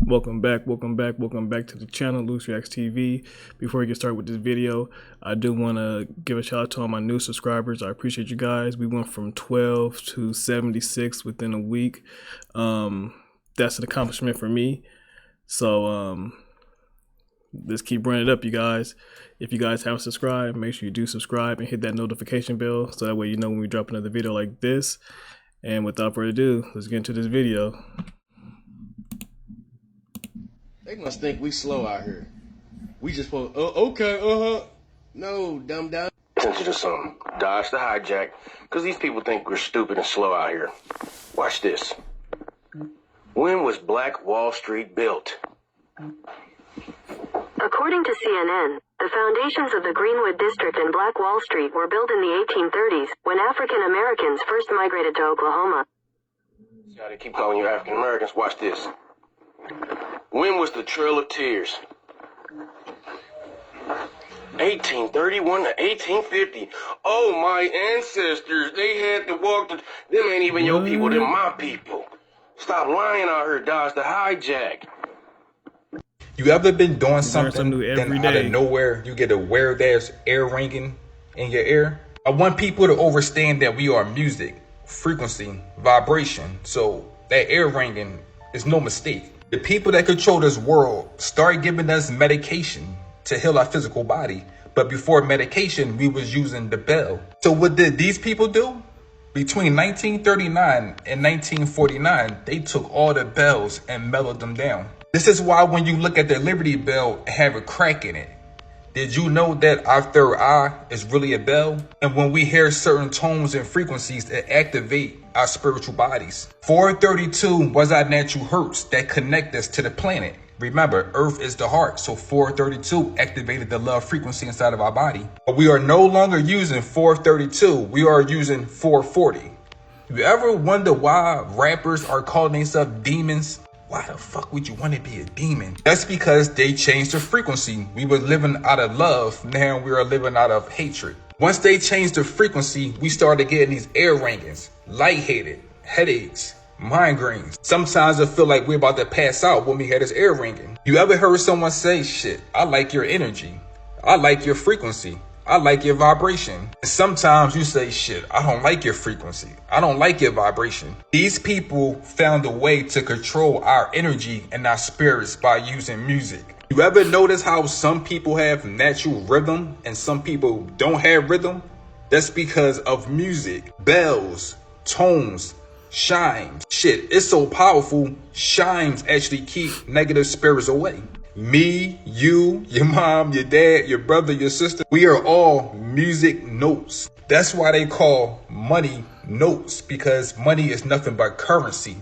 Welcome back to the channel, Loose Reacts TV. Before we get started with this video, I do want to give a shout out to all my new subscribers. I appreciate you guys. We went from 12 to 76 within a week. That's an accomplishment for me. So let's keep running it up, you guys. If you guys haven't subscribed, make sure you do subscribe and hit that notification bell so that way you know when we drop another video like this. And without further ado, let's get into this video. They must think we slow out here. We just supposed, okay, No, dumb. Attention to something. Dodge the hijack, because these people think we're stupid and slow out here. Watch this. When was Black Wall Street built? According to CNN, the foundations of the Greenwood District and Black Wall Street were built in the 1830s, when African Americans first migrated to Oklahoma. Gotta keep calling you African Americans. Watch this. When was the Trail of Tears? 1831 to 1850. Oh, my ancestors, they had to walk the... Them ain't even your people, them my people. Stop lying out here, Dodge the hijack. You ever been doing something, then out day. of nowhere, you get aware there's air ringing in your ear? I want people to understand that we are music, frequency, vibration. So that air ringing is no mistake. The people that control this world started giving us medication to heal our physical body. But before medication, we was using the bell. So what did these people do? Between 1939 and 1949, they took all the bells and mellowed them down. This is why when you look at the Liberty Bell, it have a crack in it. Did you know that our third eye is really a bell? And when we hear certain tones and frequencies, it activate our spiritual bodies. 432 was our natural hertz that connect us to the planet. Remember, Earth is the heart, so 432 activated the love frequency inside of our body. But we are no longer using 432, we are using 440. You ever wonder why rappers are calling themselves demons? Why the fuck would you want to be a demon? That's because they changed the frequency. We were living out of love, now we are living out of hatred. Once they changed the frequency, we started getting these air ringings, lightheaded, headaches, migraines. Sometimes I feel like we're about to pass out when we hear this air ringing. You ever heard someone say, shit, I like your energy, I like your frequency, I like your vibration? And sometimes you say, shit, I don't like your frequency, I don't like your vibration. These people found a way to control our energy and our spirits by using music. You ever notice how some people have natural rhythm and some people don't have rhythm? That's because of music, bells, tones, chimes. Shit, it's so powerful, chimes actually keep negative spirits away. Me, you, your mom, your dad, your brother, your sister, we are all music notes. That's why they call money notes, because money is nothing but currency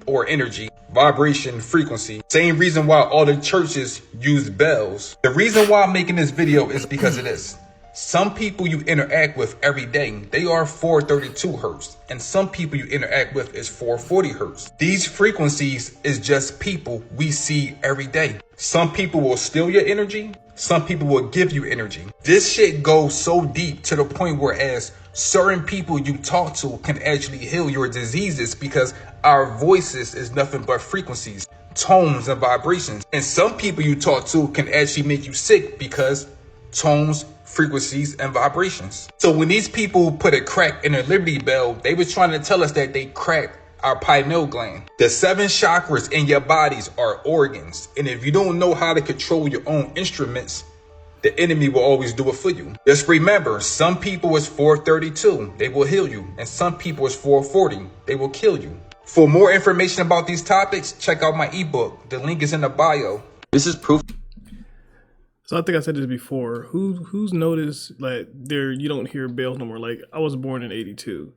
or energy, vibration, frequency. Same reason why all the churches use bells. The reason why I'm making this video is because of this. Some people you interact with every day, they are 432 hertz, and some people you interact with is 440 hertz. These frequencies is just people we see every day. Some people will steal your energy, some people will give you energy. This shit goes so deep to the point where as certain people you talk to can actually heal your diseases, because our voices is nothing but frequencies, tones, and vibrations. And some people you talk to can actually make you sick because tones, frequencies, and vibrations. So when these people put a crack in a Liberty Bell, they was trying to tell us that they cracked our pineal gland. The 7 chakras in your bodies are organs. And if you don't know how to control your own instruments, the enemy will always do it for you. Just remember, some people is 432, they will heal you. And some people is 440, they will kill you. For more information about these topics, check out my ebook. The link is in the bio. This is proof. So I think I said this before. Who's noticed like you don't hear bells no more? Like I was born in '82,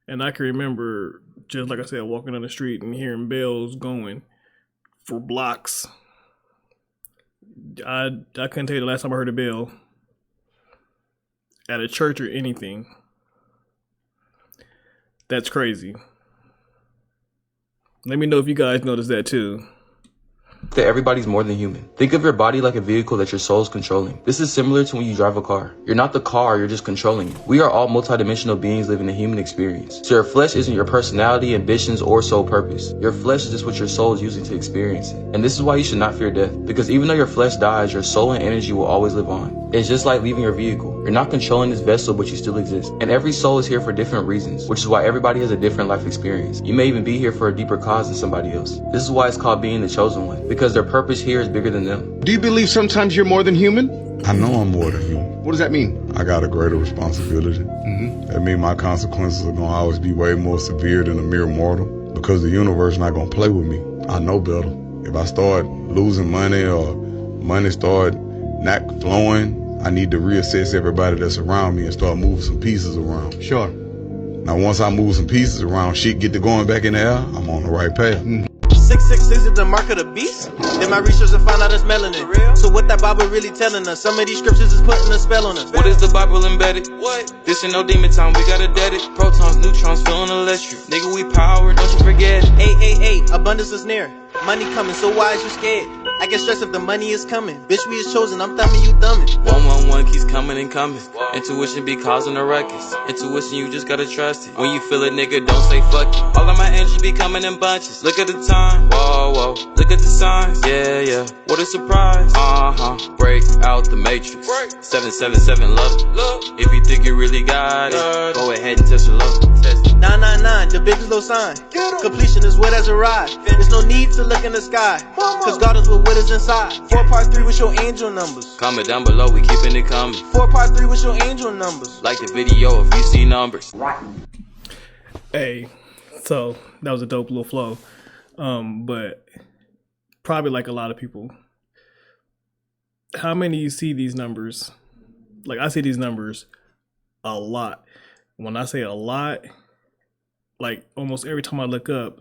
and I can remember, just like I said, walking on the street and hearing bells going for blocks. I couldn't tell you the last time I heard a bell at a church or anything. That's crazy. Let me know if you guys noticed that too. that everybody's more than human. Think of your body like a vehicle that your soul is controlling. This is similar to when you drive a car. You're not the car, you're just controlling it. We are all multidimensional beings living a human experience. So your flesh isn't your personality, ambitions, or sole purpose. Your flesh is just what your soul is using to experience it. And this is why you should not fear death. Because even though your flesh dies, your soul and energy will always live on. It's just like leaving your vehicle. You're not controlling this vessel, but you still exist. And every soul is here for different reasons, which is why everybody has a different life experience. You may even be here for a deeper cause than somebody else. This is why it's called being the chosen one, because their purpose here is bigger than them. Do you believe sometimes you're more than human? I know I'm more than human. What does that mean? I got a greater responsibility. That means my consequences are gonna always be way more severe than a mere mortal, because the universe not gonna play with me. I know better. If I start losing money or money start not flowing, I need to reassess everybody that's around me and start moving some pieces around. Sure. Now, once I move some pieces around, shit get to going back in the air, I'm on the right path. 666 is the mark of the beast. Then my research to find out it's melanin. So what that Bible really telling us? Some of these scriptures is putting a spell on us. What is the Bible embedded? What? This ain't no demon time, we gotta dead it. Protons, neutrons, feeling electric. Nigga, we power, don't you forget it. 888, abundance is near. Money coming, so why is you scared? I get stressed if the money is coming. Bitch, we is chosen, I'm thumbing, you thumbing. 111 keeps coming and coming. Intuition be causing a ruckus. Intuition, you just gotta trust it. When you feel it, nigga, don't say fuck it. All of my energy be coming in bunches. Look at the time, whoa, whoa. Look at the signs, yeah, yeah. What a surprise, break out the matrix. 777, love it. If you think you really got it, go ahead and test your love. 999, the biggest low sign. Completion is what has arrived. There's no need to look in the sky, cause God is what is inside. 4 part 3 with your angel numbers. Comment down below, we keeping it coming. 4 part 3 with your angel numbers. Like the video if you see numbers. Hey, so that was a dope little flow. But probably like a lot of people, how many of you see these numbers? Like I see these numbers a lot. When I say a lot, like almost every time I look up,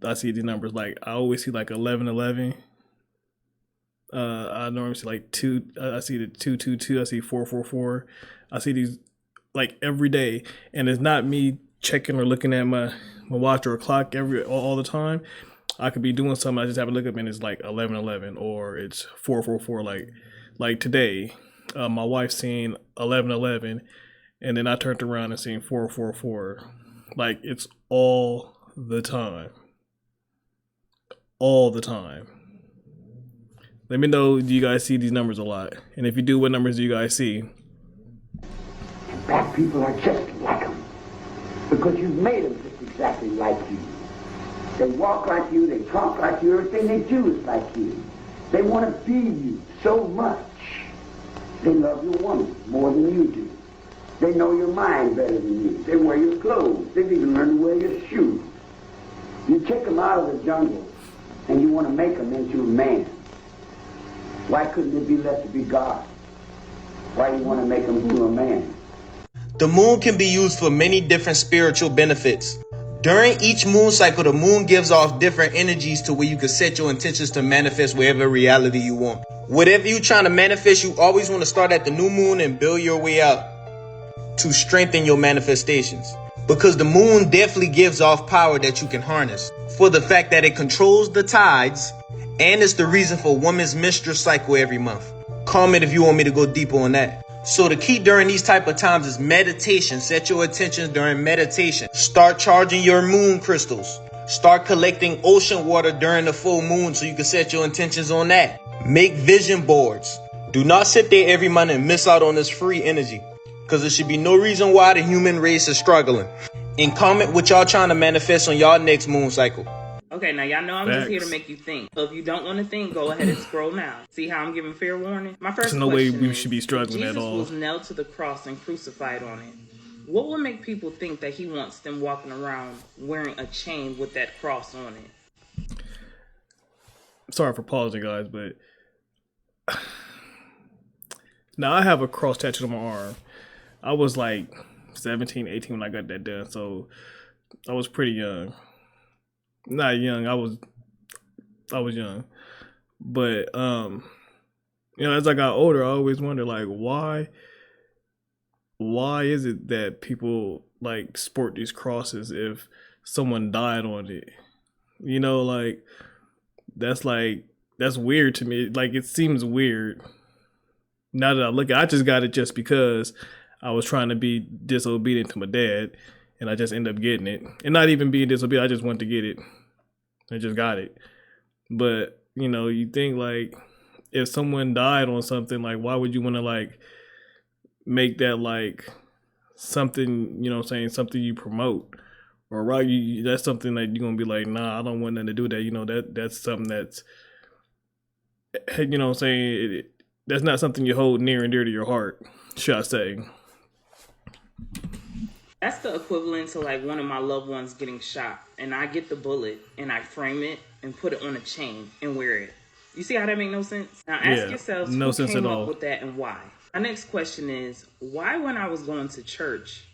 I see these numbers. Like I always see like 1111. I normally see like 2. I see the 222. I see 444. I see these like every day, and it's not me checking or looking at my watch or clock all the time. I could be doing something. I just have to look up, and it's like 1111 or it's 444. Like today, my wife seen 1111, and then I turned around and seen 444. Like it's all the time. All the time. Let me know, do you guys see these numbers a lot? And if you do, what numbers do you guys see? Black people are just like them. Because you've made them just exactly like you. They walk like you, they talk like you, everything they do is like you. They want to be you so much. They love your woman more than you do. They know your mind better than you. They wear your clothes. They've even learned to wear your shoes. You take them out of the jungle and you want to make them into a man. Why couldn't it be left to be God? Why do you want to make them into a man? The moon can be used for many different spiritual benefits. During each moon cycle, the moon gives off different energies to where you can set your intentions to manifest whatever reality you want. Whatever you're trying to manifest, you always want to start at the new moon and build your way out to strengthen your manifestations. Because the moon definitely gives off power that you can harness for the fact that it controls the tides and it's the reason for woman's menstrual cycle every month. Comment if you want me to go deeper on that. So the key during these type of times is meditation. Set your attentions during meditation. Start charging your moon crystals. Start collecting ocean water during the full moon so you can set your intentions on that. Make vision boards. Do not sit there every month and miss out on this free energy, because there should be no reason why the human race is struggling. And comment what y'all trying to manifest on y'all next moon cycle. Okay, now y'all know I'm just here to make you think. So if you don't want to think, go ahead and scroll now. See how I'm giving fair warning? My first There's no way question we should be struggling at all. Jesus was nailed to the cross and crucified on it. What would make people think that he wants them walking around wearing a chain with that cross on it? Sorry for pausing, guys, but now I have a cross tattooed on my arm. I was like 17, 18 when I got that done, so I was pretty young. Not young, I was young. But as I got older, I always wondered, like, why is it that people like sport these crosses if someone died on it? Like that's like That's weird to me. Like, it seems weird. Now that I look at it, I just got it just because I was trying to be disobedient to my dad, and I just ended up getting it. And not even being disobedient, I just wanted to get it. I just got it. But, you know, you think, like, if someone died on something, like, why would you want to, like, make that, like, something, you know what I'm saying, something you promote? Or, right, that's something that you're going to be like, nah, I don't want nothing to do with that. You know, that's something that's, you know what I'm saying, that's not something you hold near and dear to your heart, should I say. That's the equivalent to like one of my loved ones getting shot, and I get the bullet and I frame it and put it on a chain and wear it. You see how that make no sense? Now ask yourselves no who sense came at up all. with that and why. My next question is, why when I was going to church,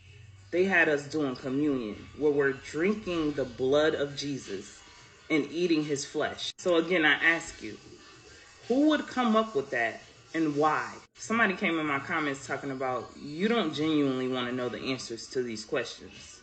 they had us doing communion where we're drinking the blood of Jesus and eating his flesh? So again, I ask you, who would come up with that and why? Somebody came in my comments talking about, you don't genuinely want to know the answers to these questions.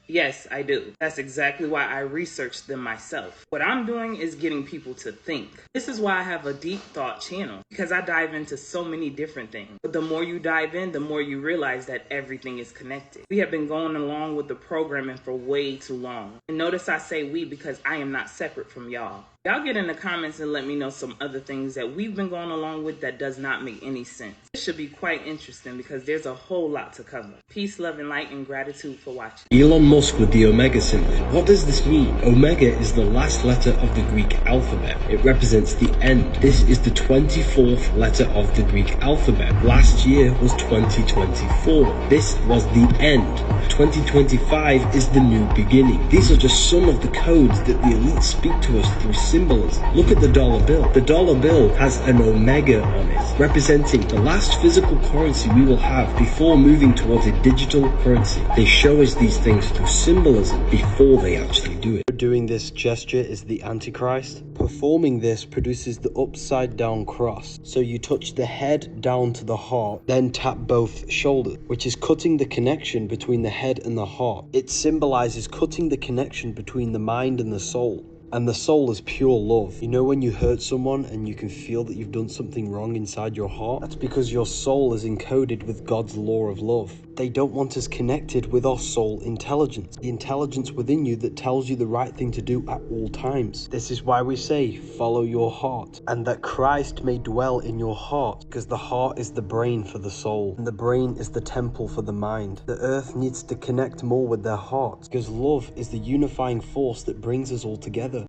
Yes, I do. That's exactly why I researched them myself. What I'm doing is getting people to think. This is why I have a deep thought channel, because I dive into so many different things. But the more you dive in, the more you realize that everything is connected. We have been going along with the programming for way too long. And notice I say we because I am not separate from y'all. Y'all get in the comments and let me know some other things that we've been going along with that does not make any sense. This should be quite interesting because there's a whole lot to cover. Peace, love, and light, and gratitude for watching. Elon Musk with the Omega symbol. What does this mean? Omega is the last letter of the Greek alphabet. It represents the end. This is the 24th letter of the Greek alphabet. Last year was 2024. This was the end. 2025 is the new beginning. These are just some of the codes that the elite speak to us through symbols. Look at the dollar bill. The dollar bill has an omega on it, representing the last physical currency we will have before moving towards a digital currency. They show us these things through symbolism before they actually do it. Doing this gesture is the Antichrist. Performing this produces the upside down cross. So you touch the head down to the heart, then tap both shoulders, which is cutting the connection between the head and the heart. It symbolizes cutting the connection between the mind and the soul. And the soul is pure love. You know when you hurt someone and you can feel that you've done something wrong inside your heart? That's because your soul is encoded with God's law of love. They don't want us connected with our soul intelligence, the intelligence within you that tells you the right thing to do at all times. This is why we say, follow your heart, and that Christ may dwell in your heart, because the heart is the brain for the soul, and the brain is the temple for the mind. The earth needs to connect more with their heart, because love is the unifying force that brings us all together.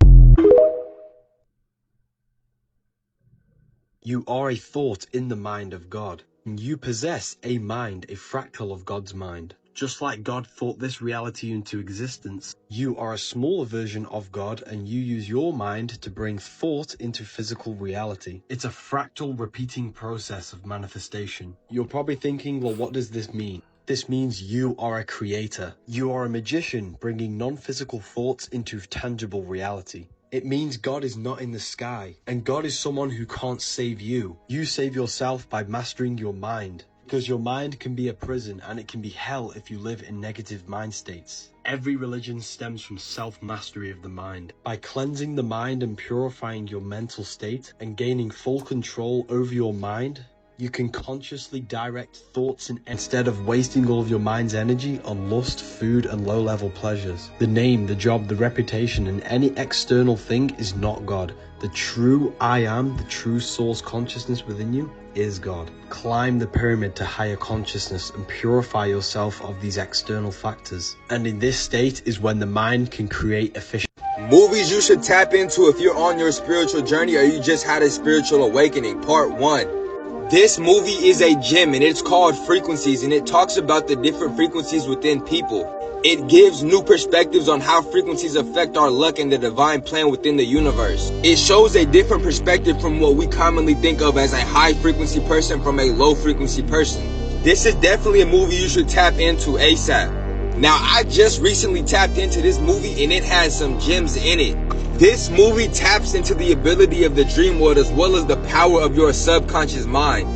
You are a thought in the mind of God, and you possess a mind, a fractal of God's mind. Just like God thought this reality into existence, you are a smaller version of God, and you use your mind to bring thought into physical reality. It's a fractal repeating process of manifestation. You're probably thinking, well, what does this mean? This means you are a creator. You are a magician bringing non-physical thoughts into tangible reality. It means God is not in the sky, and God is someone who can't save you. You save yourself by mastering your mind, because your mind can be a prison and it can be hell if you live in negative mind states. Every religion stems from self-mastery of the mind. By cleansing the mind and purifying your mental state and gaining full control over your mind, you can consciously direct thoughts instead of wasting all of your mind's energy on lust, food, and low-level pleasures. The name, the job, the reputation, and any external thing is not God. The true I am, the true source consciousness within you, is God. Climb the pyramid to higher consciousness and purify yourself of these external factors. And in this state is when the mind can create efficient movies you should tap into if you're on your spiritual journey or you just had a spiritual awakening. Part 1. This movie is a gem and it's called Frequencies, and it talks about the different frequencies within people. It gives new perspectives on how frequencies affect our luck and the divine plan within the universe. It shows a different perspective from what we commonly think of as a high frequency person from a low frequency person. This is definitely a movie you should tap into ASAP. Now, I just recently tapped into this movie and it has some gems in it. This movie taps into the ability of the dream world as well as the power of your subconscious mind.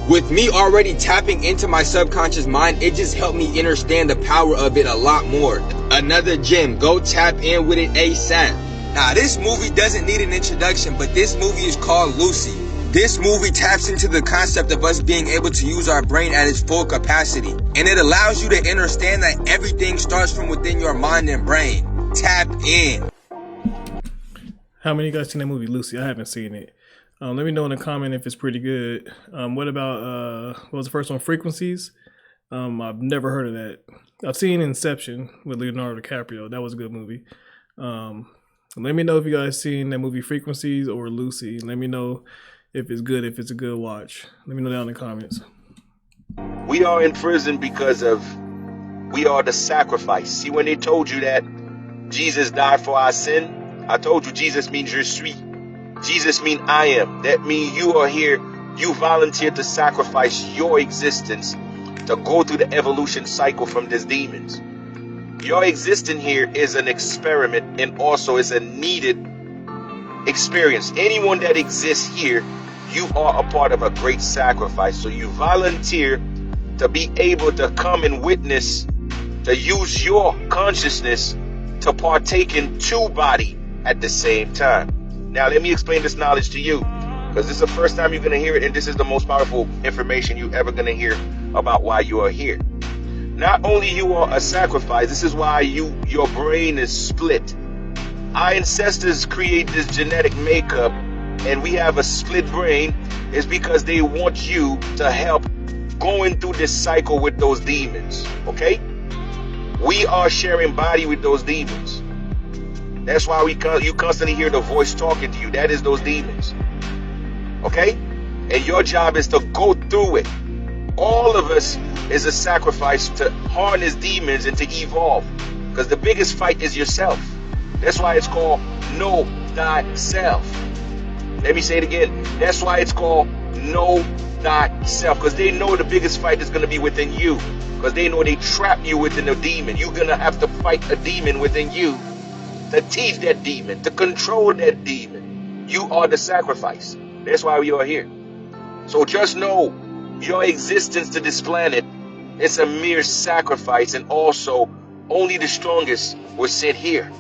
With me already tapping into my subconscious mind, it just helped me understand the power of it a lot more. Another gem, go tap in with it ASAP. Now, this movie doesn't need an introduction, but this movie is called Lucy. This movie taps into the concept of us being able to use our brain at its full capacity. And it allows you to understand that everything starts from within your mind and brain. Tap in. How many of you guys seen that movie, Lucy? I haven't seen it. Let me know in the comment if it's pretty good. What about, what was the first one, Frequencies? I've never heard of that. I've seen Inception with Leonardo DiCaprio. That was a good movie. Let me know if you guys seen that movie Frequencies or Lucy. Let me know if it's good, if it's a good watch. Let me know down in the comments. We are in prison because we are the sacrifice. See, when they told you that Jesus died for our sin, I told you Jesus means je suis. Jesus means I am. That means you are here. You volunteered to sacrifice your existence to go through the evolution cycle from these demons. Your existence here is an experiment and also is a needed experience. Anyone that exists here, you are a part of a great sacrifice. So you volunteer to be able to come and witness, to use your consciousness to partake in two bodies at the same time. Now let me explain this knowledge to you, because this is the first time you're going to hear it, and this is the most powerful information you're ever going to hear about why you are here. Not only you are a sacrifice, this is why your brain is split. Our ancestors create this genetic makeup and we have a split brain is because they want you to help going through this cycle with those demons, okay? We are sharing body with those demons. That's why you constantly hear the voice talking to you. That is those demons, okay? And your job is to go through it. All of us is a sacrifice to harness demons and to evolve, because the biggest fight is yourself. That's why it's called Know Thyself. Let me say it again. That's why it's called Know Thyself, because they know the biggest fight is going to be within you, because they know they trap you within a demon. You're going to have to fight a demon within you to teach that demon, to control that demon. You are the sacrifice. That's why we are here. So just know your existence to this planet is a mere sacrifice, and also only the strongest were sent here.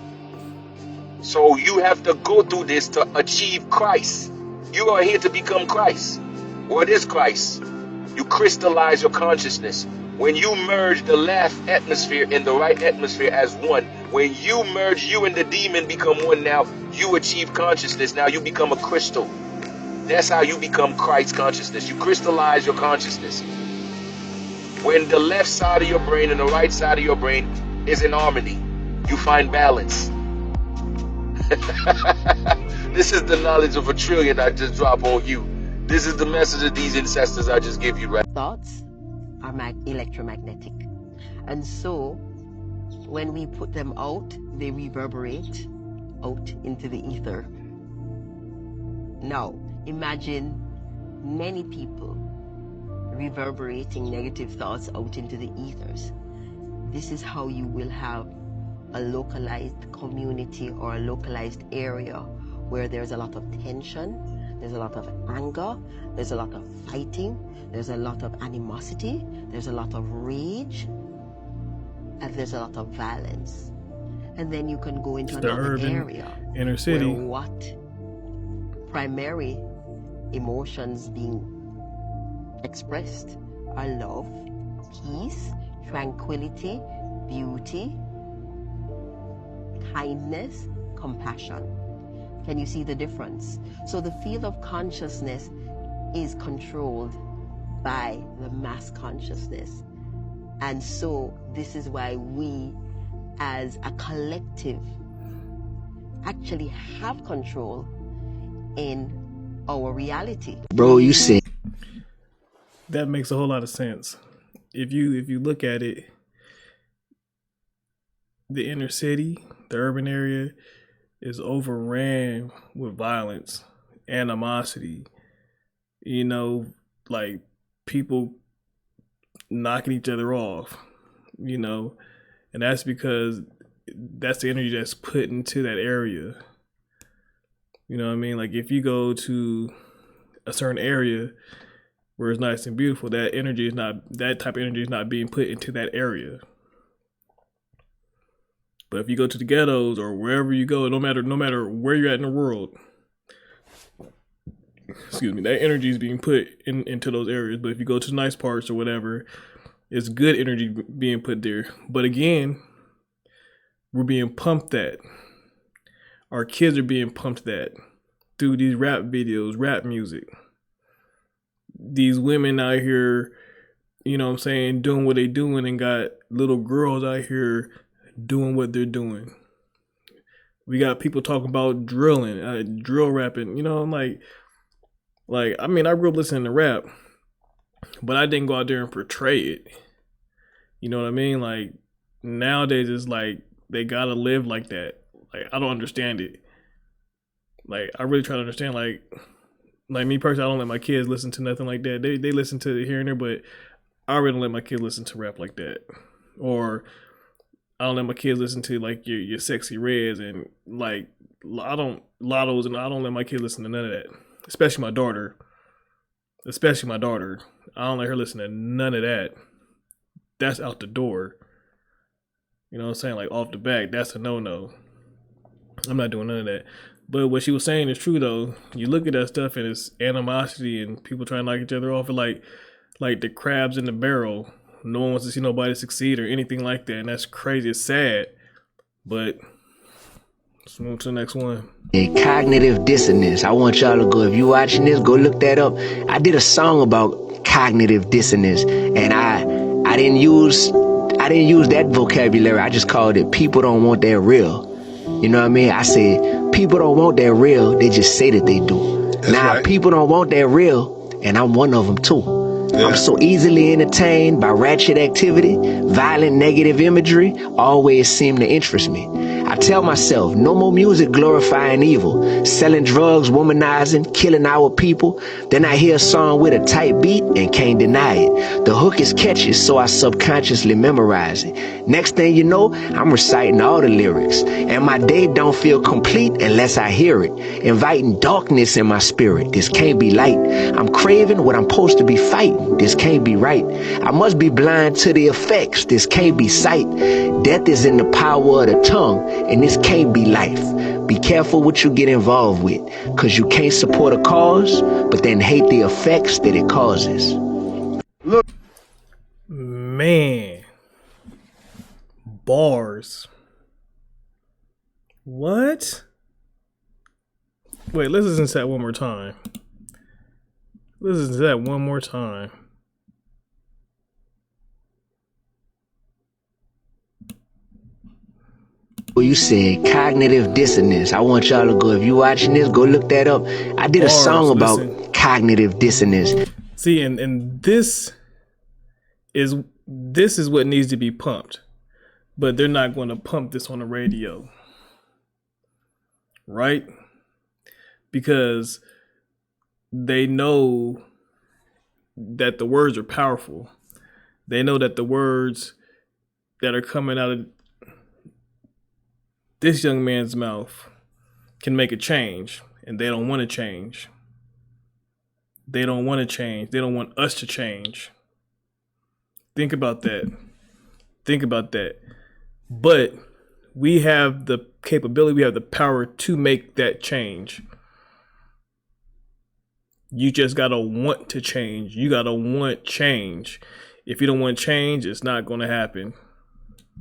So you have to go through this to achieve Christ. You are here to become Christ. What is Christ? You crystallize your consciousness. When you merge the left atmosphere and the right atmosphere as one, when you merge, you and the demon become one. Now you achieve consciousness. Now you become a crystal. That's how you become Christ consciousness. You crystallize your consciousness. When the left side of your brain and the right side of your brain is in harmony, you find balance. This is the knowledge of a trillion I just drop on you. This is the message of these ancestors I just give you, right? Thoughts are electromagnetic. And so when we put them out, they reverberate out into the ether. Now, imagine many people reverberating negative thoughts out into the ethers. This is how you will have a localized community or a localized area where there's a lot of tension, there's a lot of anger, there's a lot of fighting, there's a lot of animosity, there's a lot of rage, and there's a lot of violence. And then you can go into another area, inner city, where what primary emotions being expressed are love, peace, tranquility, beauty, kindness, compassion. Can you see the difference? So the field of consciousness is controlled by the mass consciousness. And so this is why we as a collective actually have control in our reality. Bro, you say that makes a whole lot of sense. If you look at it, the inner city, the urban area, is overran with violence, animosity, like people knocking each other off, and that's because that's the energy that's put into that area. You know what I mean? Like if you go to a certain area where it's nice and beautiful, that type of energy is not being put into that area. But if you go to the ghettos or wherever you go, no matter where you're at in the world, excuse me, that energy is being put into those areas. But if you go to nice parts or whatever, it's good energy being put there. But again, we're being pumped that. Our kids are being pumped that through these rap videos, rap music. These women out here, you know what I'm saying, doing what they doing, and got little girls out here doing what they're doing. We got people talking about drilling, drill rapping, you know, I'm like, I mean, I grew up listening to rap, but I didn't go out there and portray it. You know what I mean? Like, nowadays it's like they gotta live like that. Like, I don't understand it. Like, I really try to understand, like me personally, I don't let my kids listen to nothing like that. They listen to it here and there, but I really don't let my kids listen to rap like that. Or I don't let my kids listen to like your Sexy Reds and like Lottos, and I don't let my kids listen to none of that. Especially my daughter. I don't let her listen to none of that. That's out the door. You know what I'm saying? Like, off the back, that's a no-no. I'm not doing none of that. But what she was saying is true, though. You look at that stuff and it's animosity and people trying to knock each other off. And like the crabs in the barrel. No one wants to see nobody succeed or anything like that. And that's crazy. It's sad. But let's move to the next one. Cognitive dissonance. I want y'all to go, if you watching this, go look that up. I did a song about cognitive dissonance, and I didn't use that vocabulary. I just called it people don't want that real. You know what I mean? I said people don't want that real. They just say that they do. Right. People don't want that real, and I'm one of them too. Yeah. I'm so easily entertained by ratchet activity, violent negative imagery always seem to interest me. I tell myself, no more music glorifying evil, selling drugs, womanizing, killing our people. Then I hear a song with a tight beat and can't deny it. The hook is catchy, so I subconsciously memorize it. Next thing you know, I'm reciting all the lyrics, and my day don't feel complete unless I hear it, inviting darkness in my spirit. This can't be light. I'm craving what I'm supposed to be fighting. This can't be right. I must be blind to the effects. This can't be sight. Death is in the power of the tongue, and this can't be life. Be careful what you get involved with, because you can't support a cause, but then hate the effects that it causes. Look, man, bars. What? Wait, let's listen to that one more time. Listen to that one more time. Well, you said cognitive dissonance. I want y'all to go, if you watching this, go look that up. I did a song about cognitive dissonance. See, and this is what needs to be pumped. But they're not going to pump this on the radio. Right? Because they know that the words are powerful. They know that the words that are coming out of this young man's mouth can make a change, and they don't want to change. They don't want to change. They don't want us to change. Think about that. Think about that. But we have the capability, we have the power to make that change. You just gotta want to change. You gotta want change. If you don't want change, it's not gonna happen.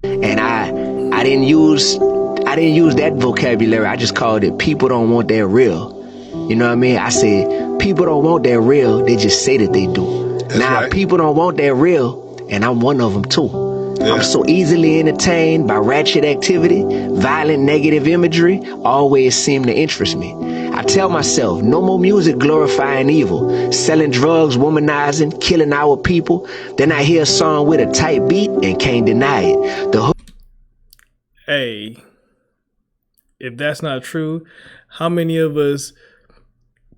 And I didn't use that vocabulary. I just called it people don't want that real. You know what I mean? I said people don't want that real. They just say that they do. People don't want that real, and I'm one of them too. Yeah. I'm so easily entertained by ratchet activity, violent negative imagery always seem to interest me. I tell myself, no more music glorifying evil, selling drugs, womanizing, killing our people. Then I hear a song with a tight beat and can't deny it. The hook. Hey, if that's not true, how many of us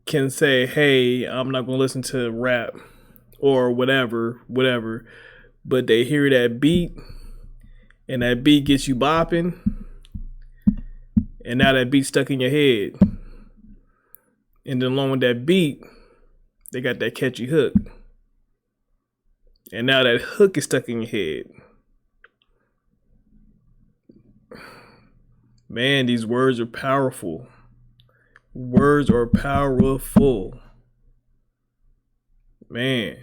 can say, hey, I'm not going to listen to rap or whatever, but they hear that beat and that beat gets you bopping, and now that beat's stuck in your head. And then along with that beat, they got that catchy hook. And now that hook is stuck in your head. Man, these words are powerful. Words are powerful. Man.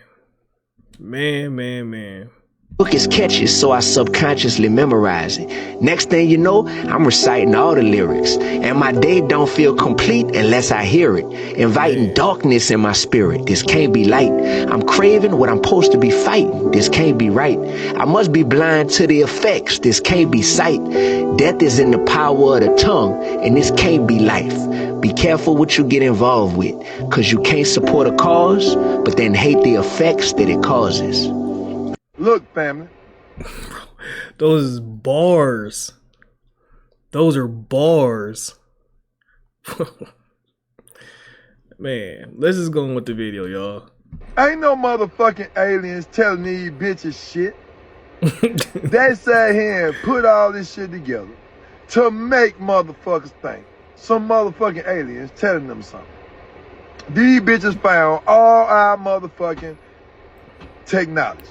Book is catchy, so I subconsciously memorize it. Next thing you know, I'm reciting all the lyrics. And my day don't feel complete unless I hear it. Inviting darkness in my spirit. This can't be light. I'm craving what I'm supposed to be fighting. This can't be right. I must be blind to the effects. This can't be sight. Death is in the power of the tongue, and this can't be life. Be careful what you get involved with, cause you can't support a cause, but then hate the effects that it causes. Look, family. Those bars. Those are bars. Man, let's just go on with the video, y'all. Ain't no motherfucking aliens telling these bitches shit. They sat here and put all this shit together to make motherfuckers think. Some motherfucking aliens telling them something. These bitches found all our motherfucking technology.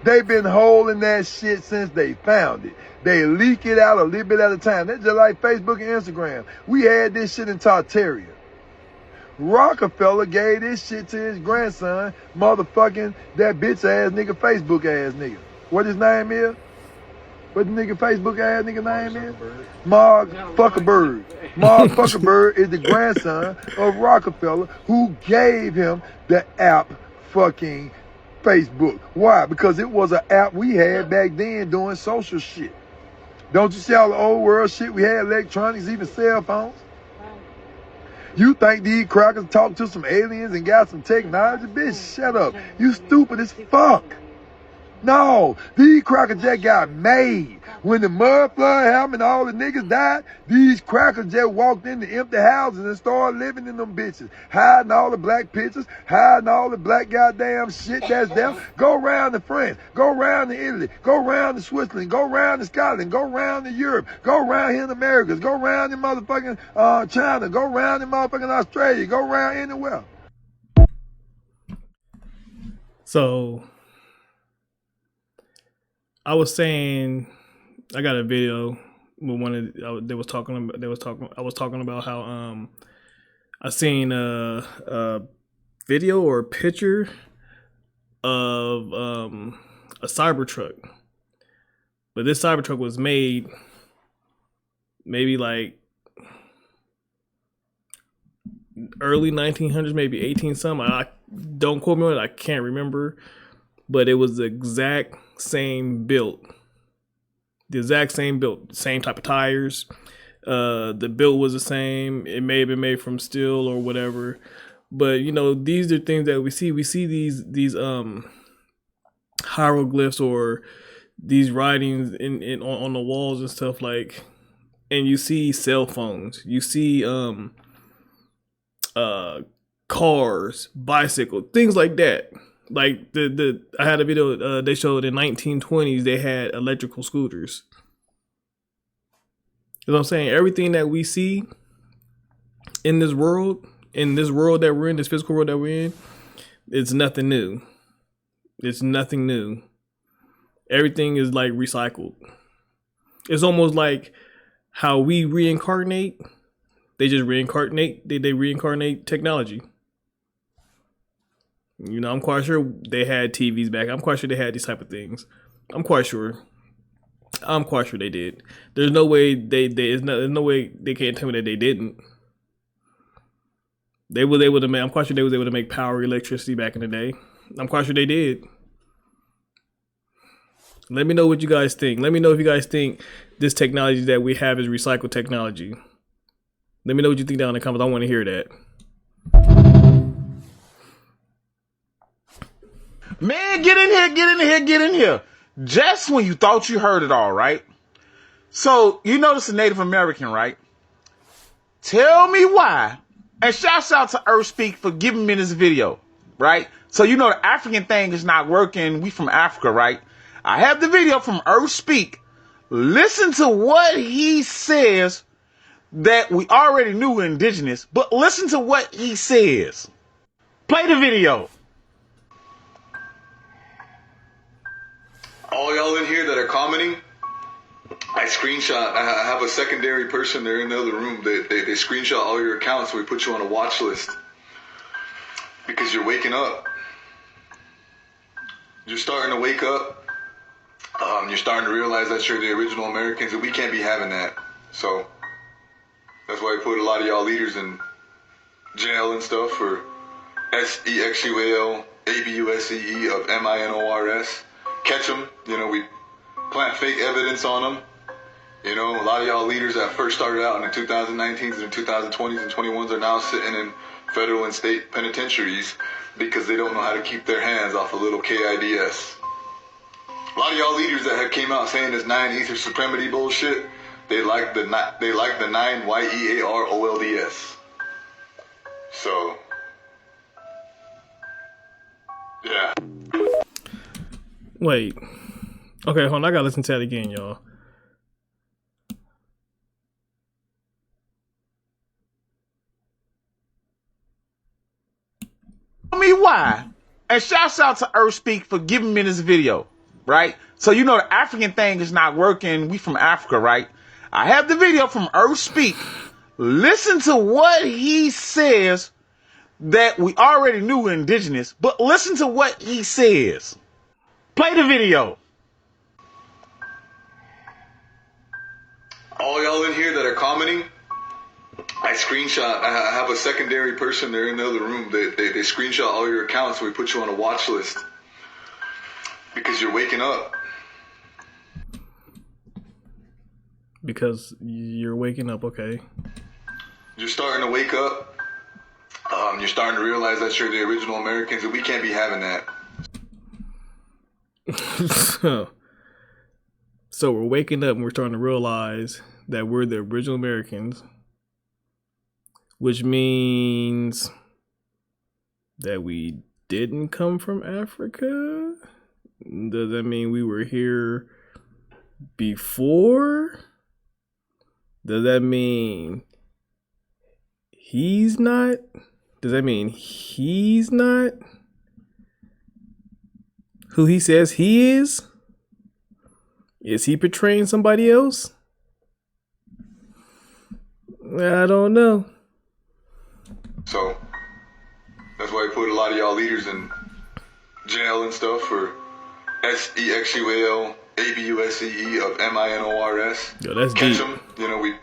They've been holding that shit since they found it. They leak it out a little bit at a time. That's just like Facebook and Instagram. We had this shit in Tartaria. Rockefeller gave this shit to his grandson, motherfucking that bitch ass nigga, Facebook ass nigga. What his name is? What the nigga Facebook ass nigga name is? Mark Zuckerberg. Mark Zuckerberg is the grandson of Rockefeller, who gave him the app fucking Facebook. Why? Because it was an app we had back then doing social shit. Don't you see all the old world shit we had, electronics, even cell phones? You think these crackers talk to some aliens and got some technology? Bitch, shut up. You stupid as fuck. No, these crackers just got made. When the mud flood happened and all the niggas died, these crackers just walked into empty houses and started living in them bitches. Hiding all the black pictures, hiding all the black goddamn shit that's there. Go around to France, go around to Italy, go around to Switzerland, go around to Scotland, go around to Europe, go around here in Americas, go around in motherfucking China, go around in motherfucking Australia, go around anywhere. So I was saying, I got a video with one of I was talking about how I seen a video or a picture of a Cybertruck, but this Cybertruck was made maybe like early 1900s, maybe 18 something. I don't quote me on it, I can't remember, but it was the exact same build. The exact same build, same type of tires. The build was the same. It may have been made from steel or whatever. But you know, these are things that we see. We see these hieroglyphs or these writings on the walls and stuff, like, and you see cell phones. You see cars, bicycles, things like that. Like I had a video they showed in 1920s they had electrical scooters. You know what I'm saying? Everything that we see in this world that we're in, this physical world that we're in, it's nothing new. It's nothing new. Everything is like recycled. It's almost like how we reincarnate. They just reincarnate. They reincarnate technology. You know, I'm quite sure they had TVs back. I'm quite sure they had these type of things. I'm quite sure they did. There's no way there's no way they can't tell me that they didn't. They was able to make, I'm quite sure they was able to make power, electricity back in the day. I'm quite sure they did. Let me know what you guys think. Let me know if you guys think this technology that we have is recycled technology. Let me know what you think down in the comments. I want to hear that. Man, get in here. Just when you thought you heard it all, right? So, you know this is Native American, right? Tell me why. And shouts out to Earthspeak for giving me this video, right? So, you know the African thing is not working. We from Africa, right? I have the video from Earthspeak. Listen to what he says that we already knew were indigenous, but listen to what he says. Play the video. All y'all in here that are commenting, I screenshot. I have a secondary person there in the other room. They screenshot all your accounts. So we put you on a watch list because you're waking up. You're starting to wake up. You're starting to realize that you're the original Americans, and we can't be having that. So that's why we put a lot of y'all leaders in jail and stuff for SEXUAL ABUSEE of MINORS. Catch them. You know, we plant fake evidence on them. You know, a lot of y'all leaders that first started out in the 2019s and 2020s and 21s are now sitting in federal and state penitentiaries because they don't know how to keep their hands off of little KIDS. A lot of y'all leaders that have came out saying this 9 ether supremacy bullshit, they like the 9 YEAROLDS. So, yeah. Wait. Okay, hold on. I gotta listen to that again, y'all. Tell me why. And shouts out to Earth Speak for giving me this video, right? So you know the African thing is not working. We from Africa, right? I have the video from Earth Speak. Listen to what he says that we already knew indigenous, but listen to what he says. Play the video. All y'all in here that are commenting, I screenshot. I have a secondary person there in the other room. They screenshot all your accounts. So we put you on a watch list because you're waking up. Because you're waking up, okay. You're starting to wake up. You're starting to realize that you're the original Americans, and we can't be having that. So we're waking up and we're starting to realize that we're the original Americans, which means that we didn't come from Africa? Does that mean we were here before? Does that mean he's not? Does that mean he's not who he says he is? Is he portraying somebody else? I don't know. So that's why we put a lot of y'all leaders in jail and stuff for SEXUAL ABUSEE of MINORS. Yo, that's Catch deep. them. You know, we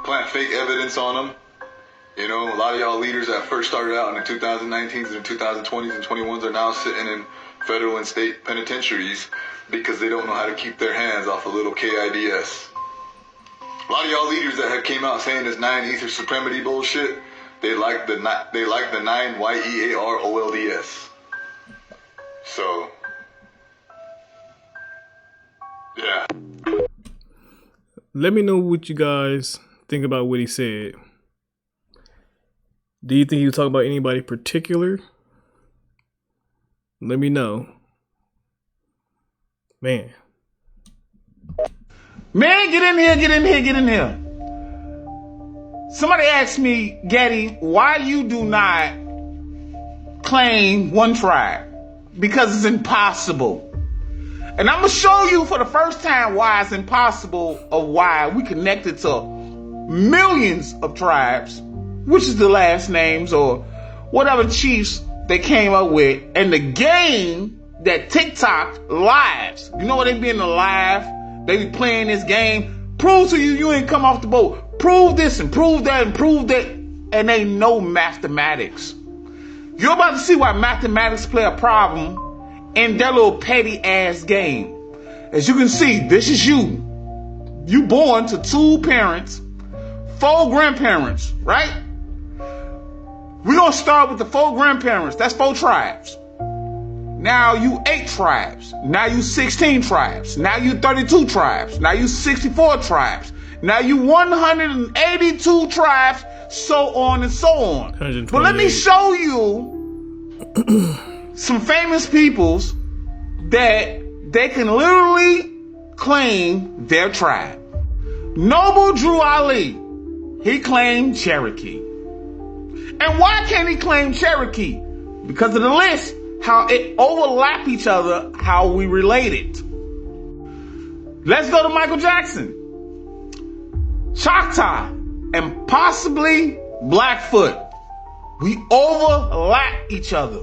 plant fake evidence on them. You know, a lot of y'all leaders that first started out in the 2019s and 2020s and 21s are now sitting in federal and state penitentiaries because they don't know how to keep their hands off of little KIDS. A lot of y'all leaders that have came out saying this 9 ether supremacy bullshit, they like the 9 YEAROLDS. So, yeah. Let me know what you guys think about what he said. Do you think he was talking about anybody particular? Let me know. Man, get in here, get in here, get in here. Somebody asked me, Getty, why you do not claim one tribe? Because it's impossible. And I'm going to show you for the first time why it's impossible, or why we connected to millions of tribes, which is the last names or whatever chiefs they came up with, and the game that TikTok lives. You know what they be in the live? They be playing this game. Prove to you ain't come off the boat. Prove this and prove that and prove that. And they know mathematics. You're about to see why mathematics play a problem in their little petty ass game. As you can see, this is you. You born to 2 parents, 4 grandparents, right? We're going to start with the 4 grandparents. That's 4 tribes. Now you 8 tribes. Now you 16 tribes. Now you 32 tribes. Now you 64 tribes. Now you 182 tribes, so on and so on. But let me show you some famous peoples that they can literally claim their tribe. Noble Drew Ali, he claimed Cherokee. And why can't he claim Cherokee? Because of the list, how it overlap each other, how we relate it. Let's go to Michael Jackson. Choctaw, and possibly Blackfoot. We overlap each other.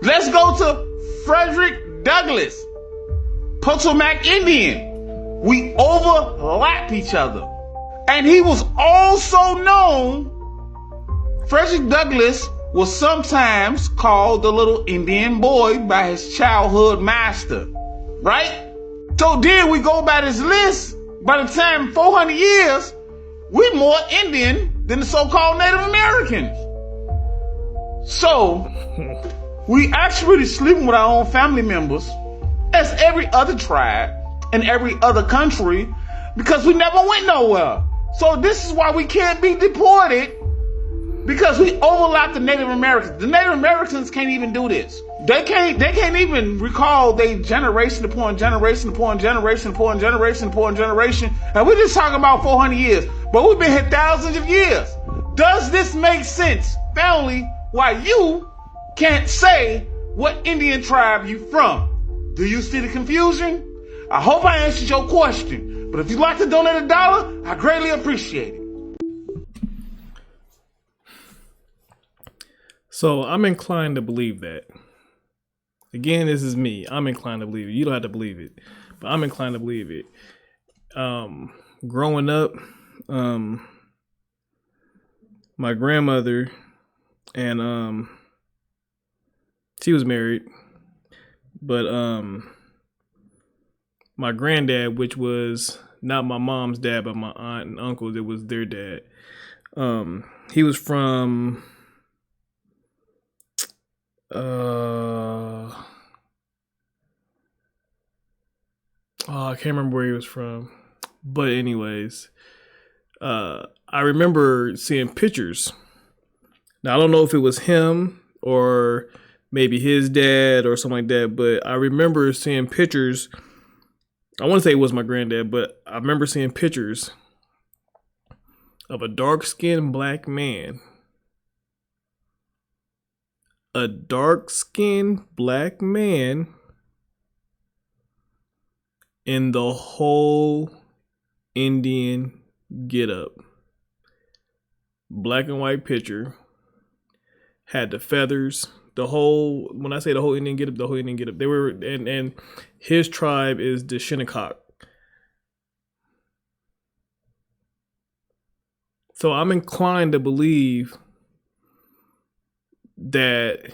Let's go to Frederick Douglass, Potomac Indian. We overlap each other. And he was also known, Frederick Douglass was sometimes called the little Indian boy by his childhood master, right? So then we go by this list, by the time 400 years, we more Indian than the so-called Native Americans. So, we actually sleeping with our own family members, as every other tribe and every other country, because we never went nowhere. So this is why we can't be deported, because we overlap the Native Americans. The Native Americans can't even do this. They can't even recall they generation upon generation upon generation upon generation upon generation. And we're just talking about 400 years. But we've been here thousands of years. Does this make sense, family, why you can't say what Indian tribe you from? Do you see the confusion? I hope I answered your question. But if you'd like to donate $1, I greatly appreciate it. So I'm inclined to believe that. Again, this is me. I'm inclined to believe it. You don't have to believe it, but I'm inclined to believe it. Growing up, my grandmother and she was married, but my granddad, which was not my mom's dad, but my aunt and uncles, it was their dad. He was from I can't remember where he was from, but anyways, I remember seeing pictures. Now I don't know if it was him or maybe his dad or something like that, but I remember seeing pictures. I want to say it was my granddad, but I remember seeing pictures of a dark-skinned black man. A dark-skinned black man in the whole Indian getup. Black and white picture. Had the feathers. The whole, when I say the whole Indian getup, the whole Indian getup. They were, and his tribe is the Shinnecock. So I'm inclined to believe that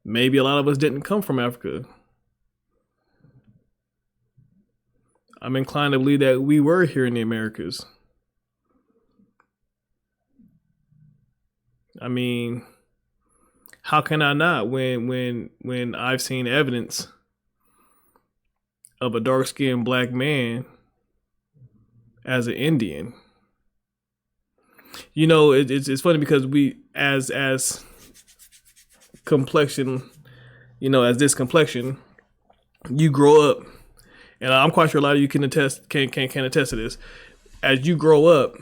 maybe a lot of us didn't come from Africa. I'm inclined to believe that we were here in the Americas. I mean, how can I not when I've seen evidence of a dark-skinned black man as an Indian? You know, it's funny because we as complexion, you know, as this complexion, you grow up, and I'm quite sure a lot of you can attest to this. As you grow up,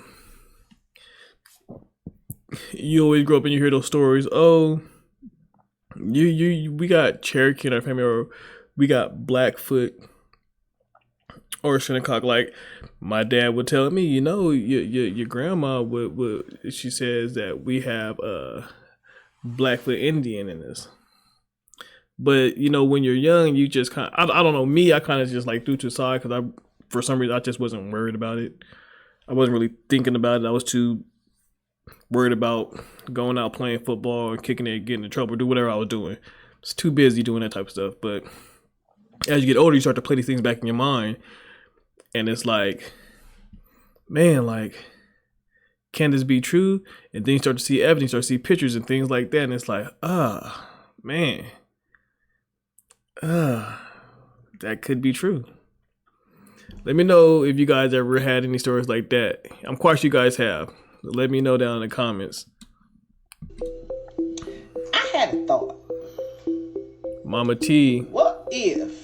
you always grow up and you hear those stories. Oh, we got Cherokee in our family, or we got Blackfoot or Shinnecock. Like my dad would tell me, you know, your grandma would she says that we have a Blackfoot Indian in this. But you know, when you're young, you just kind of, I don't know, me, I kind of just like threw to the side because for some reason I just wasn't worried about it. I wasn't really thinking about it. I was too worried about going out playing football and kicking it, getting in trouble, do whatever I was doing. It's too busy doing that type of stuff. But as you get older, you start to play these things back in your mind. And it's like, man, like, can this be true? And then you start to see evidence, start to see pictures and things like that. And it's like, man, that could be true. Let me know if you guys ever had any stories like that. I'm quite sure you guys have. Let me know down in the comments. I had a thought. Mama T. What if,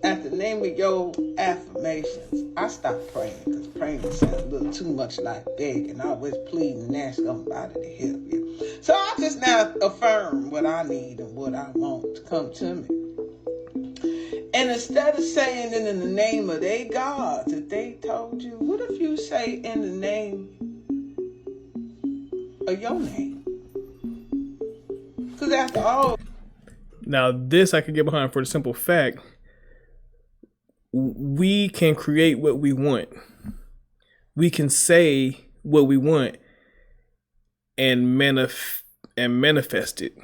at the name of your affirmations, I stopped praying? Because praying sounds a little too much like begging, always pleading and asking somebody to help you. So I just now affirm what I need and what I want to come to me. And And instead of saying it in the name of their gods that they told you, what if you say in the name of your name? Because after all... Now, this I could get behind for the simple fact, we can create what we want. We can say what we want and manifest it.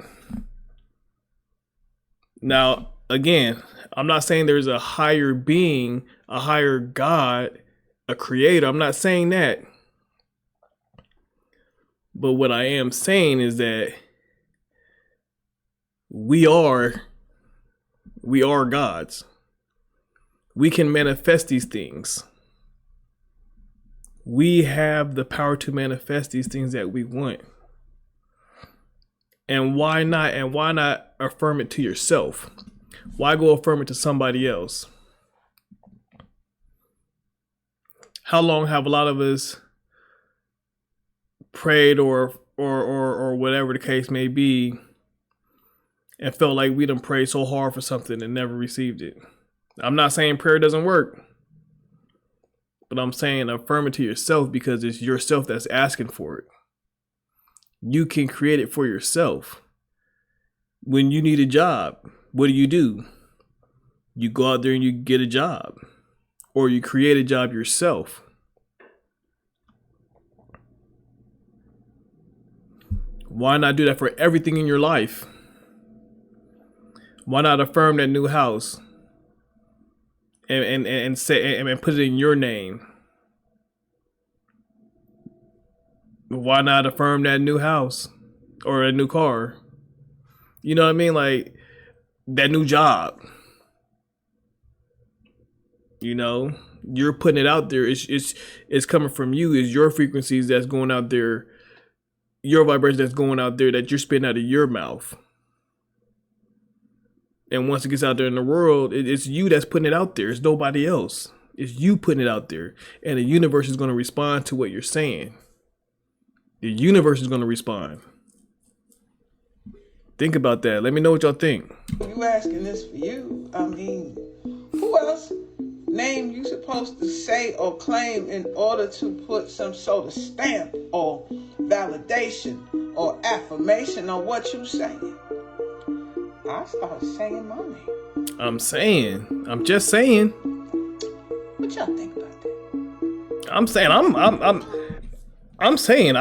Now, again, I'm not saying there's a higher being, a higher God, a creator. I'm not saying that. But what I am saying is that we are gods. We can manifest these things. We have the power to manifest these things that we want. And why not? And why not affirm it to yourself? Why go affirm it to somebody else? How long have a lot of us prayed or whatever the case may be and felt like we done prayed so hard for something and never received it? I'm not saying prayer doesn't work, but I'm saying affirm it to yourself because it's yourself that's asking for it. You can create it for yourself. When you need a job, what do? You go out there and you get a job, or you create a job yourself. Why not do that for everything in your life? Why not affirm that new house and say and put it in your name? Why not affirm that new house or a new car? You know what I mean? Like that new job. You know, you're putting it out there. It's coming from you. It's your frequencies that's going out there. Your vibration that's going out there that you're spitting out of your mouth. And once it gets out there in the world, it's you that's putting it out there. It's nobody else. It's you putting it out there. And the universe is going to respond to what you're saying. The universe is going to respond. Think about that. Let me know what y'all think. You asking this for you? I mean, who else name you supposed to say or claim in order to put some sort of stamp or validation or affirmation on what you saying? I started saying my name. I'm just saying. What y'all think about that? I'm saying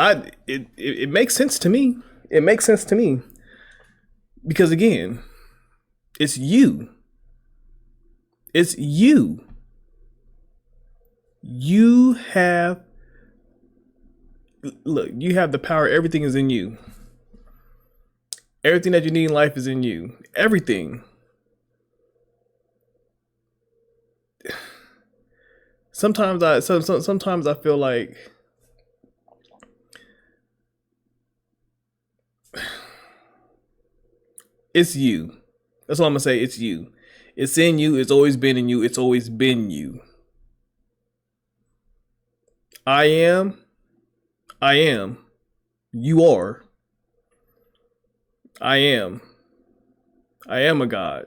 it makes sense to me. It makes sense to me. Because again, it's you. It's you. You have the power. Everything is in you. Everything that you need in life is in you. Everything. Sometimes I feel like it's you. That's all I'm gonna say. It's you. It's in you. It's always been in you. It's always been you. I am. You are. I am a God.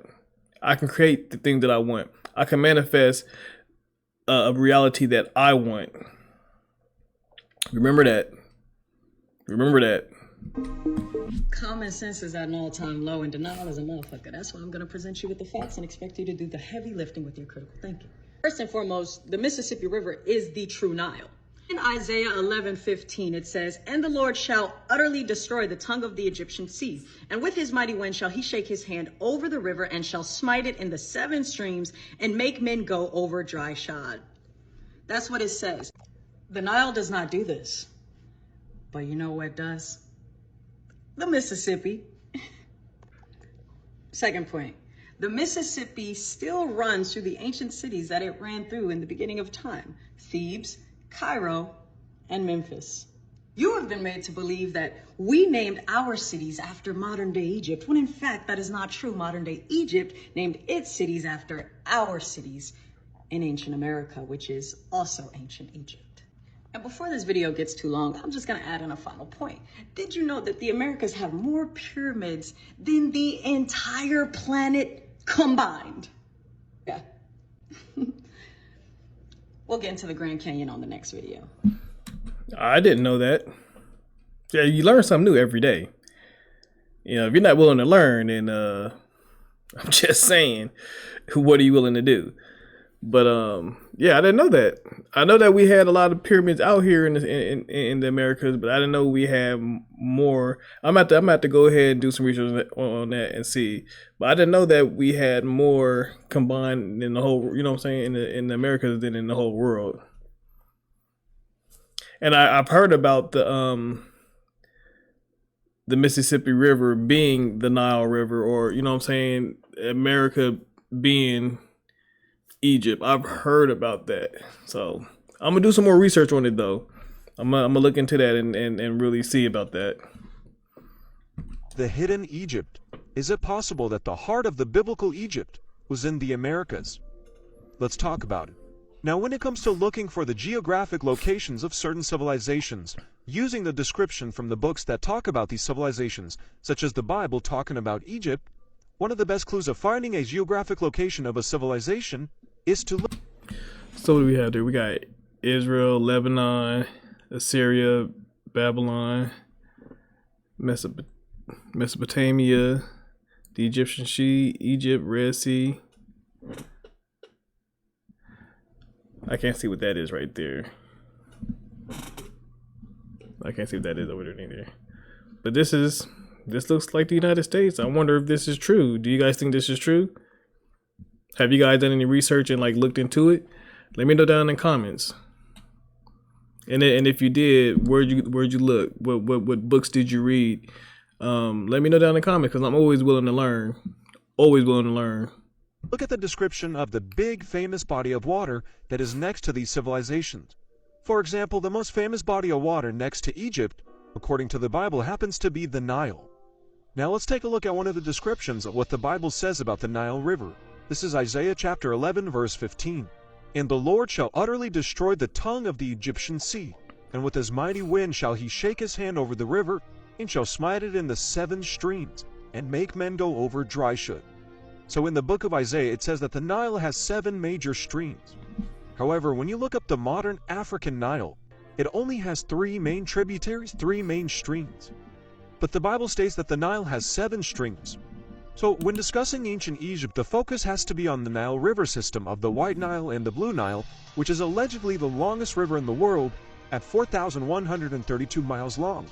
I can create the thing that I want. I can manifest a reality that I want. Remember that. Common sense is at an all-time low and denial is a motherfucker. That's why I'm going to present you with the facts and expect you to do the heavy lifting with your critical thinking. First and foremost, the Mississippi River is the true Nile. In Isaiah 11:15, it says, "And the Lord shall utterly destroy the tongue of the Egyptian sea, and with his mighty wind shall he shake his hand over the river, and shall smite it in the 7 streams, and make men go over dry shod." That's what it says. The Nile does not do this. But you know what does? The Mississippi. Second point. The Mississippi still runs through the ancient cities that it ran through in the beginning of time. Thebes, Cairo, and Memphis. You have been made to believe that we named our cities after modern-day Egypt, when in fact that is not true. Modern-day Egypt named its cities after our cities in ancient America, which is also ancient Egypt. And before this video gets too long, I'm just gonna add in a final point. Did you know that the Americas have more pyramids than the entire planet combined? We'll get into the Grand Canyon on the next video. I didn't know that. Yeah, you learn something new every day. You know, if you're not willing to learn, then I'm just saying, what are you willing to do? But yeah, I didn't know that. I know that we had a lot of pyramids out here in the Americas, but I didn't know we had more. I'm at to go ahead and do some research on that and see. But I didn't know that we had more combined in the whole, you know what I'm saying, in the Americas than in the whole world. And I've heard about the Mississippi River being the Nile River, or, you know what I'm saying, America being Egypt. I've heard about that. So I'm gonna do some more research on it though. I'm gonna look into that and really see about that. The hidden Egypt. Is it possible that the heart of the biblical Egypt was in the Americas? Let's talk about it. Now, when it comes to looking for the geographic locations of certain civilizations, using the description from the books that talk about these civilizations, such as the Bible talking about Egypt, one of the best clues of finding a geographic location of a civilization is to look. So what do we have there? We got Israel, Lebanon, Assyria, Babylon, Mesopotamia, the Egyptian Sea, Egypt, Red Sea. I can't see what that is right there. I can't see what that is over there either. But this looks like the United States. I wonder if this is true. Do you guys think this is true? Have you guys done any research and like looked into it? Let me know down in the comments. And if you did, where'd you look? What books did you read? Let me know down in the comments, because I'm always willing to learn. Always willing to learn. Look at the description of the big famous body of water that is next to these civilizations. For example, the most famous body of water next to Egypt, according to the Bible, happens to be the Nile. Now let's take a look at one of the descriptions of what the Bible says about the Nile River. This is Isaiah chapter 11, verse 15. And the Lord shall utterly destroy the tongue of the Egyptian sea, and with his mighty wind shall he shake his hand over the river, and shall smite it in the 7 streams, and make men go over dry shod. So in the book of Isaiah, it says that the Nile has 7 major streams. However, when you look up the modern African Nile, it only has 3 main tributaries, 3 main streams. But the Bible states that the Nile has 7 streams. So when discussing ancient Egypt, the focus has to be on the Nile River system of the White Nile and the Blue Nile, which is allegedly the longest river in the world at 4,132 miles long.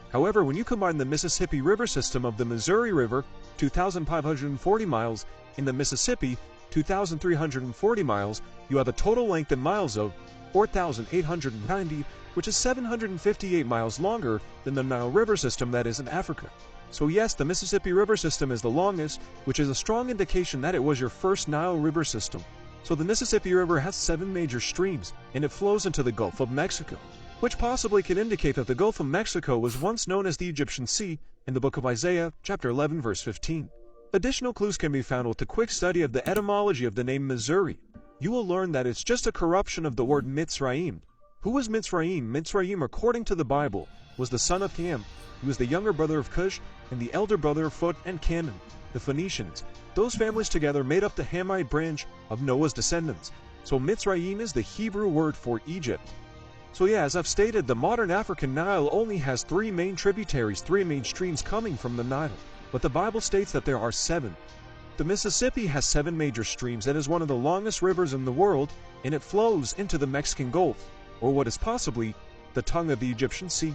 However, when you combine the Mississippi River system of the Missouri River, 2,540 miles, and the Mississippi, 2,340 miles, you have a total length in miles of 4,890, which is 758 miles longer than the Nile River system that is in Africa. So yes, the Mississippi River system is the longest, which is a strong indication that it was your first Nile River system. So the Mississippi River has 7 major streams, and it flows into the Gulf of Mexico, which possibly can indicate that the Gulf of Mexico was once known as the Egyptian Sea in the book of Isaiah, chapter 11, verse 15. Additional clues can be found with a quick study of the etymology of the name Missouri. You will learn that it's just a corruption of the word Mitzrayim. Who was Mitzrayim? Mitzrayim, according to the Bible, was the son of Ham. He was the younger brother of Cush and the elder brother of Phut and Canaan, the Phoenicians. Those families together made up the Hamite branch of Noah's descendants. So Mitzrayim is the Hebrew word for Egypt. So yeah, as I've stated, the modern African Nile only has 3 main tributaries, 3 main streams coming from the Nile. But the Bible states that there are 7. The Mississippi has 7 major streams and is one of the longest rivers in the world, and it flows into the Mexican Gulf, or what is possibly the tongue of the Egyptian Sea.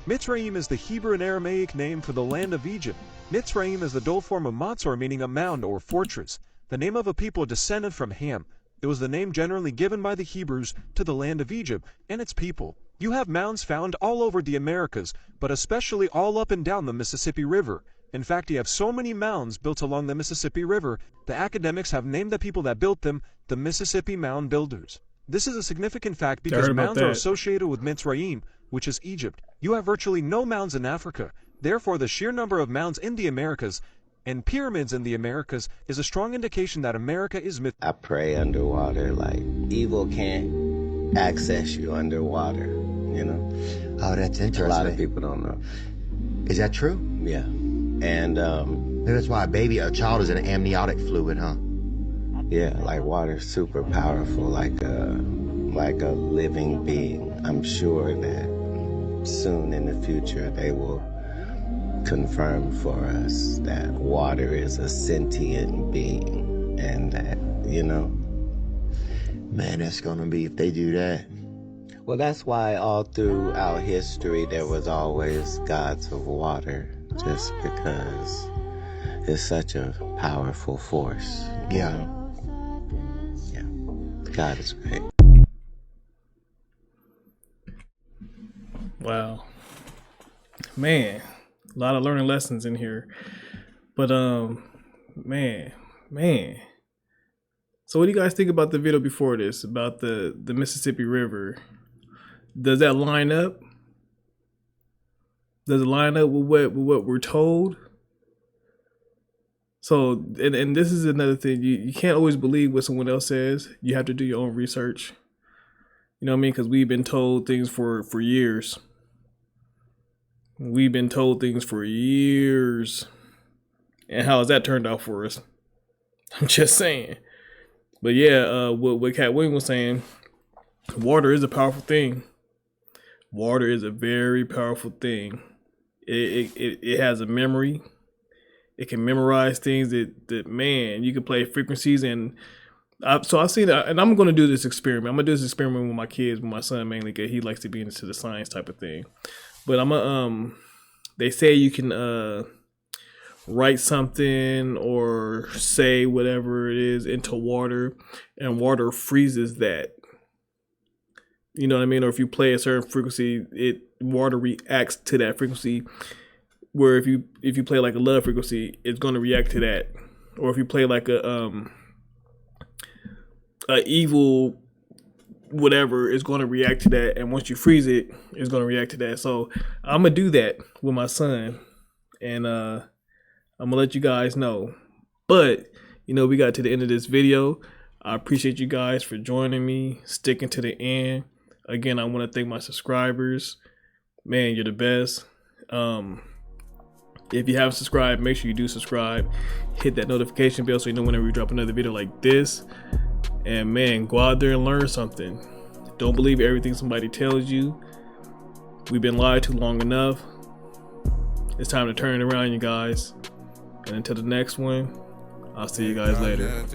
Mitzrayim is the Hebrew and Aramaic name for the land of Egypt. Mitzrayim is the dual form of Matzor, meaning a mound or fortress, the name of a people descended from Ham. It was the name generally given by the Hebrews to the land of Egypt and its people. You have mounds found all over the Americas, but especially all up and down the Mississippi River. In fact, you have so many mounds built along the Mississippi River, the academics have named the people that built them the Mississippi Mound Builders. This is a significant fact because mounds are associated with Mitzrayim, which is Egypt. You have virtually no mounds in Africa. Therefore, the sheer number of mounds in the Americas and pyramids in the Americas is a strong indication that America is I pray underwater, like evil can't access you underwater, you know? Oh, that's interesting. A lot of people don't know. Is that true? Yeah. And maybe that's why a child is in an amniotic fluid, huh? Yeah, like water's super powerful, like a living being. I'm sure that soon in the future they will confirm for us that water is a sentient being, and that, you know. Man, that's gonna be, if they do that. Well, that's why all throughout history there was always gods of water, just because it's such a powerful force. Yeah. Yeah. God is great. Wow. Man, a lot of learning lessons in here. But man. So what do you guys think about the video before this, about the Mississippi River? Does that line up? Does it line up with what we're told? So, and this is another thing, you can't always believe what someone else says. You have to do your own research. You know what I mean? Because we've been told things for years. We've been told things for years. And how has that turned out for us? I'm just saying. But yeah, what Cat Williams was saying, water is a powerful thing. Water is a very powerful thing. It has a memory. It can memorize things that man, you can play frequencies. And so I've seen that, and I'm going to do this experiment. I'm going to do this experiment with my kids, with my son mainly, because he likes to be into the science type of thing. But they say you can write something or say whatever it is into water, and water freezes that. You know what I mean? Or if you play a certain frequency, water reacts to that frequency. Where if you play like a love frequency, it's going to react to that. Or if you play like a evil whatever, it's going to react to that. And once you freeze it, it's going to react to that. So I'm gonna do that with my son, and I'm gonna let you guys know. But you know, we got to the end of this video. I appreciate you guys for joining me, sticking to the end. Again, I want to thank my subscribers. Man, you're the best. If you haven't subscribed, make sure you do subscribe. Hit that notification bell so you know whenever we drop another video like this. And man, go out there and learn something. Don't believe everything somebody tells you. We've been lied to long enough. It's time to turn it around, you guys. And until the next one, I'll see you guys later. Yeah.